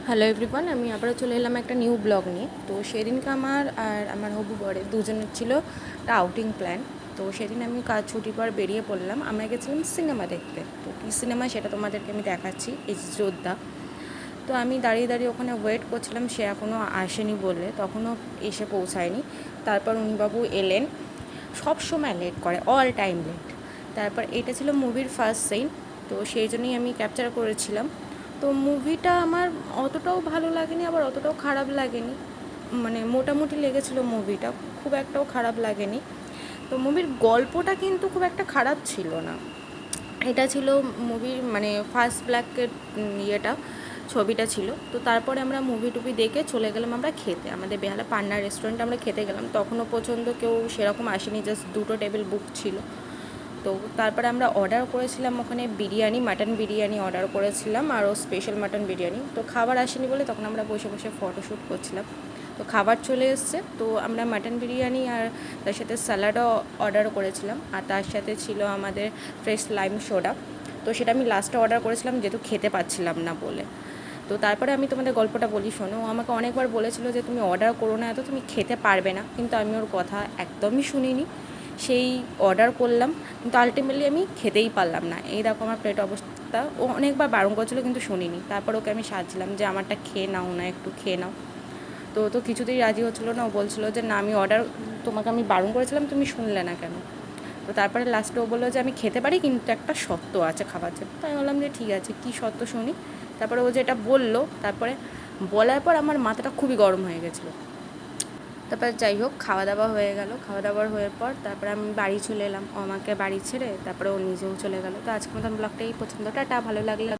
Hello everyone, আমি আবারও চলে এলাম একটা নিউ ব্লগ নিয়ে। তো সেদিনকে আমার আর আমার হবু বরের দুজনের ছিল একটা আউটিং প্ল্যান। তো সেদিন আমি কাজ ছুটির পর বেরিয়ে পড়লাম। আমরা গেছিলাম সিনেমা দেখতে। তো কী সিনেমা সেটা তোমাদেরকে আমি দেখাচ্ছি, এই যে যোদ্ধা। তো আমি দাঁড়িয়ে দাঁড়িয়ে ওখানে ওয়েট করছিলাম, সে এখনও আসেনি বলে, তখনও এসে পৌঁছায়নি। তারপর উনিবাবু এলেন, সব সময় লেট করে, অল টাইম লেট। তারপর এটা ছিল মুভির ফার্স্ট সিন, তো সেই জন্যই আমি ক্যাপচার করেছিলাম। তো মুভিটা আমার অতটাও ভালো লাগেনি, আবার অতটাও খারাপ লাগেনি, মানে মোটামুটি লেগেছিলো মুভিটা, খুব একটাও খারাপ লাগেনি। তো মুভির গল্পটা কিন্তু খুব একটা খারাপ ছিল না। এটা ছিল মুভির মানে ফার্স্ট ব্ল্যাকের ইয়েটা, ছবিটা ছিল। তো তারপরে আমরা মুভি টুভি দেখে চলে গেলাম আমরা খেতে, আমাদের বেহালা পান্না রেস্টুরেন্টে আমরা খেতে গেলাম। তখনও পর্যন্ত কেউ সেরকম আসেনি, জাস্ট দুটো টেবিল বুক ছিল। তো তারপরে আমরা অর্ডার করেছিলাম ওখানে বিরিয়ানি, মাটন বিরিয়ানি অর্ডার করেছিলাম, আরও স্পেশাল মাটন বিরিয়ানি। তো খাবার আসেনি বলে তখন আমরা বসে বসে ফটোশ্যুট করছিলাম। তো খাবার চলে এসছে, তো আমরা মাটন বিরিয়ানি আর তার সাথে স্যালাডও অর্ডার করেছিলাম, আর তার সাথে ছিল আমাদের ফ্রেশ লাইম সোডা। তো সেটা আমি লাস্টে অর্ডার করেছিলাম যেহেতু খেতে পাচ্ছিলাম না বলে। তো তারপরে আমি তোমাদের গল্পটা বলি, শোনো। ও আমাকে অনেকবার বলেছিল যে তুমি অর্ডার করো না, এত তুমি খেতে পারবে না, কিন্তু আমি ওর কথা একদমই শুনিনি। সেই অর্ডার করলাম, কিন্তু আলটিমেটলি আমি খেতেই পারলাম না। এই দেখো আমার প্লেট অবস্থা। ও অনেকবার বারণ করছিলো কিন্তু শুনিনি। তারপর ওকে আমি সাজছিলাম যে আমারটা খেয়ে নাও না, একটু খেয়ে নাও। তো তো কিছুতেই রাজি হচ্ছিলো না। ও বলছিলো যে না, আমি অর্ডার, তোমাকে আমি বারণ করেছিলাম, তুমি শুনলে না কেন? তো তারপরে লাস্টে ও বললো যে আমি খেতে পারি, কিন্তু একটা শর্ত আছে খাবার জন্য। তো আমি বললাম যে ঠিক আছে, কী শর্ত শুনি। তারপরে ও যেটা বললো, তারপরে বলার পর আমার মাথাটা খুবই গরম হয়ে গেছিলো। তারপর যাই হোক, খাওয়া দাওয়া হয়ে গেল। খাওয়া দাওয়ার হয়ে পর তারপরে আমি বাড়ি চলে এলাম। ও আমাকে বাড়ি ছেড়ে তারপরে ও নিজেও চলে গেল। তো আজকের মতন ব্লগটা এই পর্যন্ত। টাটা, ভালো লাগলে